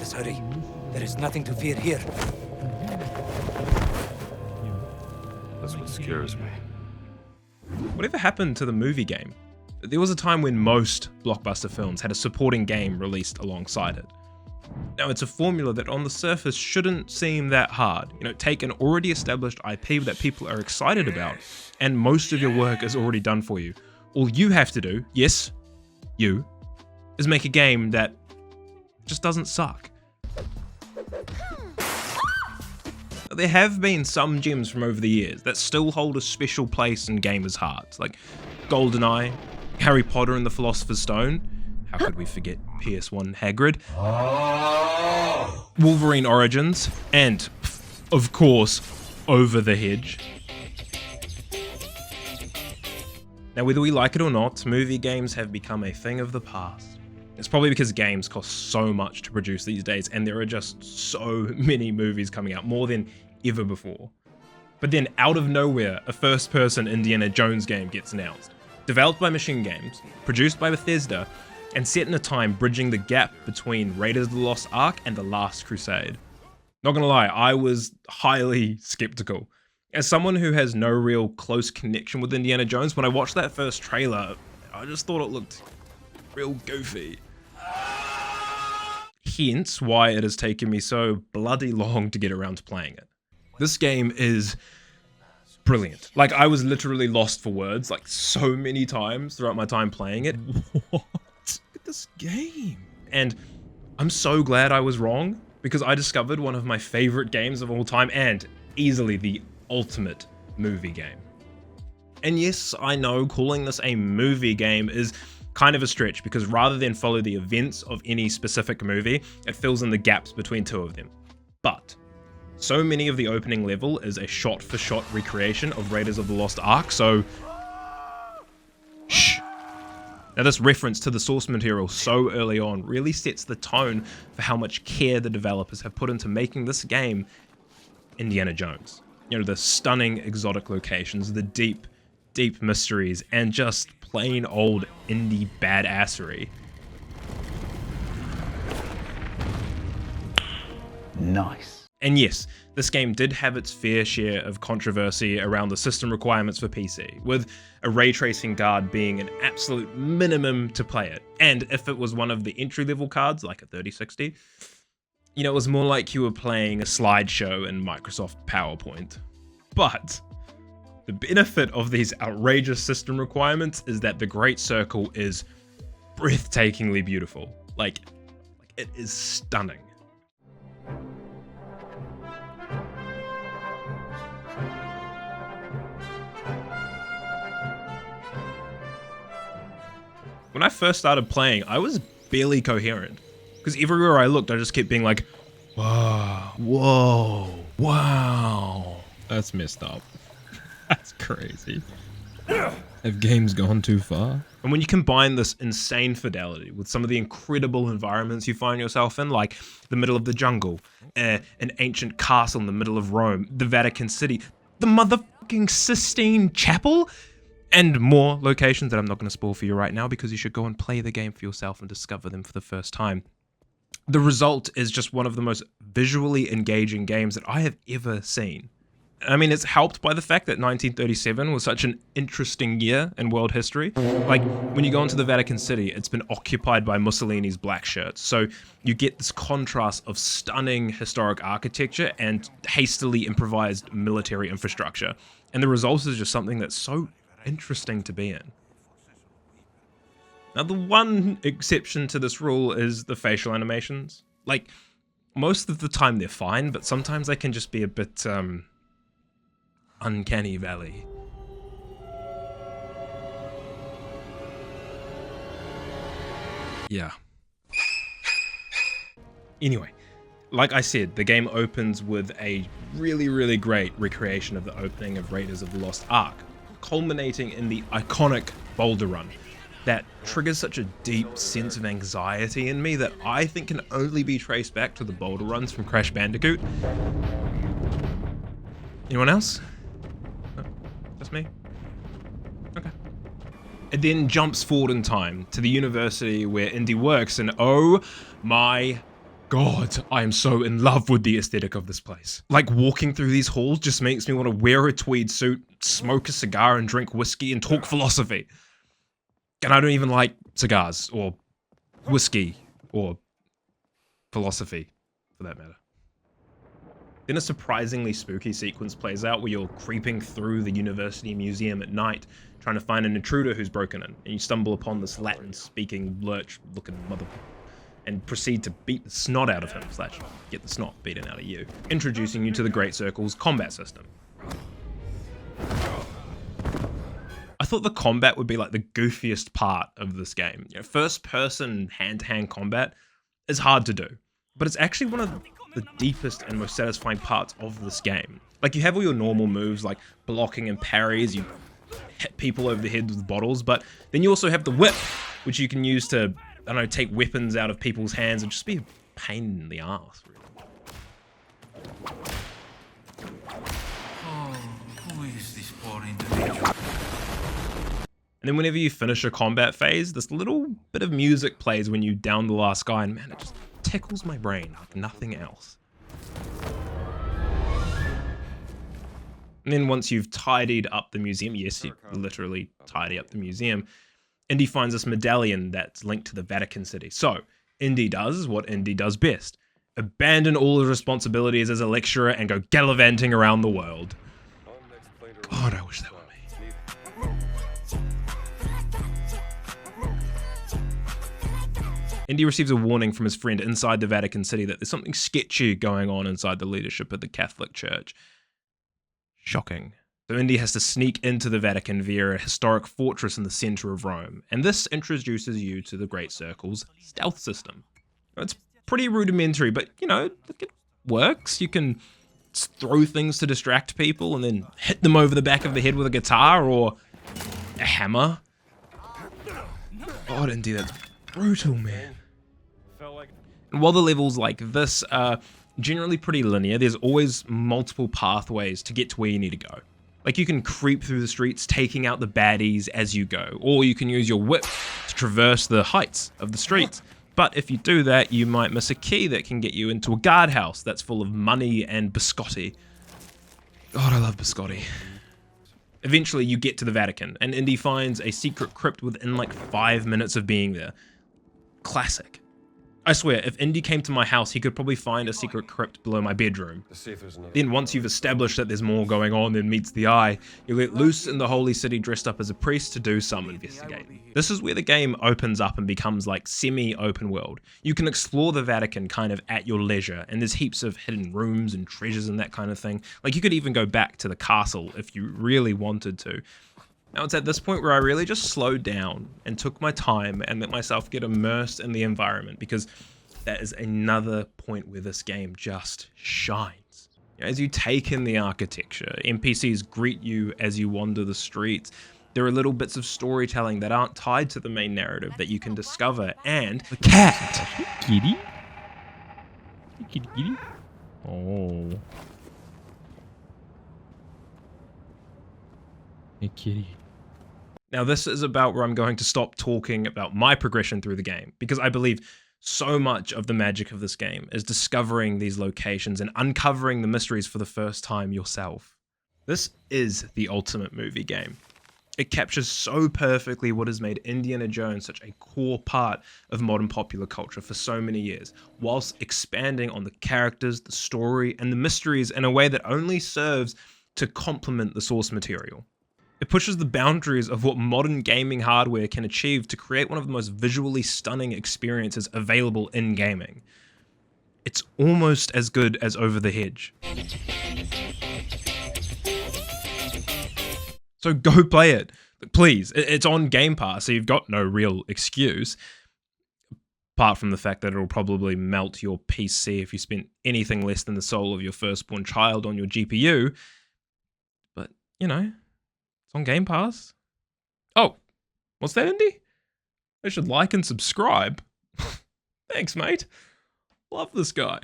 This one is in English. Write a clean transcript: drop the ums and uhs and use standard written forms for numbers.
Let us hurry. There is nothing to fear here. That's what scares me. Whatever happened to the movie game? There was a time when most blockbuster films had a supporting game released alongside it. Now, it's a formula that on the surface shouldn't seem that hard. Take an already established IP that people are excited about, and most of your work is already done for you. All you have to do, yes, you, is make a game that just doesn't suck. There have been some gems from over the years that still hold a special place in gamers' hearts, like GoldenEye, Harry Potter and the Philosopher's Stone. How could we forget PS1 Hagrid? Wolverine Origins, and, of course, Over the Hedge. Now, whether we like it or not, movie games have become a thing of the past. It's probably because games cost so much to produce these days, and there are just so many movies coming out, more than ever before. But then, out of nowhere, a first-person Indiana Jones game gets announced. Developed by Machine Games, produced by Bethesda, and set in a time bridging the gap between Raiders of the Lost Ark and The Last Crusade. Not gonna lie, I was highly skeptical. As someone who has no real close connection with Indiana Jones, when I watched that first trailer, I just thought it looked real goofy. Hence why it has taken me so bloody long to get around to playing it. This game is brilliant. Like, I was literally lost for words, like, so many times throughout my time playing it. What? Look at this game. And I'm so glad I was wrong, because I discovered one of my favorite games of all time, and easily the ultimate movie game. And yes, I know calling this a movie game is kind of a stretch, because rather than follow the events of any specific movie, it fills in the gaps between two of them. But so many of the opening level is a shot-for-shot recreation of Raiders of the Lost Ark, so shh. Now, this reference to the source material so early on really sets the tone for how much care the developers have put into making this game Indiana Jones. The stunning exotic locations, the deep, deep mysteries, and just plain old indie badassery. Nice. And yes, this game did have its fair share of controversy around the system requirements for PC, with a ray tracing card being an absolute minimum to play it. And if it was one of the entry-level cards, like a 3060, it was more like you were playing a slideshow in Microsoft PowerPoint. But the benefit of these outrageous system requirements is that the Great Circle is breathtakingly beautiful. Like it is stunning. When I first started playing, I was barely coherent, because everywhere I looked, I just kept being like, wow, whoa, wow. That's messed up. That's crazy. Have games gone too far? And when you combine this insane fidelity with some of the incredible environments you find yourself in, like the middle of the jungle, an ancient castle in the middle of Rome, the Vatican City, the motherfucking Sistine Chapel, and more locations that I'm not going to spoil for you right now, because you should go and play the game for yourself and discover them for the first time. The result is just one of the most visually engaging games that I have ever seen. I mean, it's helped by the fact that 1937 was such an interesting year in world history. Like, when you go into the Vatican City, it's been occupied by Mussolini's black shirts. So you get this contrast of stunning historic architecture and hastily improvised military infrastructure. And the result is just something that's so interesting to be in. Now, the one exception to this rule is the facial animations. Like, most of the time they're fine, but sometimes they can just be a bit, uncanny valley. Yeah. Anyway, like I said, the game opens with a really, really great recreation of the opening of Raiders of the Lost Ark, culminating in the iconic boulder run that triggers such a deep sense of anxiety in me that I think can only be traced back to the boulder runs from Crash Bandicoot. Anyone else? No? Just me? Okay. It then jumps forward in time to the university where Indy works, and oh my God, I am so in love with the aesthetic of this place. Like, walking through these halls just makes me want to wear a tweed suit, smoke a cigar and drink whiskey and talk philosophy. And I don't even like cigars or whiskey or philosophy for that matter. Then a surprisingly spooky sequence plays out where you're creeping through the university museum at night trying to find an intruder who's broken in, and you stumble upon this Latin-speaking lurch-looking mother and proceed to beat the snot out of him, / get the snot beaten out of you, introducing you to the Great Circle's combat system. I thought the combat would be like the goofiest part of this game. You know, first-person hand-to-hand combat is hard to do, but it's actually one of the deepest and most satisfying parts of this game. Like, you have all your normal moves like blocking and parries, you hit people over the head with bottles, but then you also have the whip, which you can use to, I don't know, take weapons out of people's hands and just be a pain in the ass, really. Oh, who is this poor individual? And then whenever you finish a combat phase, this little bit of music plays when you down the last guy, and man, it just tickles my brain like nothing else. And then once you've tidied up the museum, yes, you literally tidy up the museum, Indy finds this medallion that's linked to the Vatican City. So, Indy does what Indy does best. Abandon all his responsibilities as a lecturer and go gallivanting around the world. God, I wish that were me. Indy receives a warning from his friend inside the Vatican City that there's something sketchy going on inside the leadership of the Catholic Church. Shocking. So Indy has to sneak into the Vatican via a historic fortress in the center of Rome, and this introduces you to the Great Circle's stealth system. It's pretty rudimentary, but, you know, it works. You can throw things to distract people and then hit them over the back of the head with a guitar or a hammer. God, Indy, that's brutal, man. And while the levels like this are generally pretty linear, there's always multiple pathways to get to where you need to go. Like, you can creep through the streets, taking out the baddies as you go, or you can use your whip to traverse the heights of the streets. But if you do that, you might miss a key that can get you into a guardhouse that's full of money and biscotti. God, I love biscotti. Eventually, you get to the Vatican, and Indy finds a secret crypt within like 5 minutes of being there. Classic. I swear, if Indy came to my house, he could probably find a secret crypt below my bedroom. Then once you've established that there's more going on than meets the eye, you let loose in the holy city dressed up as a priest to do some investigating. This is where the game opens up and becomes like semi-open world. You can explore the Vatican kind of at your leisure, and there's heaps of hidden rooms and treasures and that kind of thing. Like, you could even go back to the castle if you really wanted to. Now, it's at this point where I really just slowed down and took my time and let myself get immersed in the environment, because that is another point where this game just shines. As you take in the architecture, NPCs greet you as you wander the streets. There are little bits of storytelling that aren't tied to the main narrative that you can discover, and the cat. Kitty? Kitty, kitty. Oh. Hey, kitty. Now, this is about where I'm going to stop talking about my progression through the game, because I believe so much of the magic of this game is discovering these locations and uncovering the mysteries for the first time yourself. This is the ultimate movie game. It captures so perfectly what has made Indiana Jones such a core part of modern popular culture for so many years, whilst expanding on the characters, the story, and the mysteries in a way that only serves to complement the source material. It pushes the boundaries of what modern gaming hardware can achieve to create one of the most visually stunning experiences available in gaming. It's almost as good as Over the Hedge. So go play it, please. It's on Game Pass, so you've got no real excuse, apart from the fact that it'll probably melt your PC if you spent anything less than the soul of your firstborn child on your GPU. But, you know, it's on Game Pass. Oh, what's that, Indy? They should like and subscribe. Thanks, mate. Love this guy.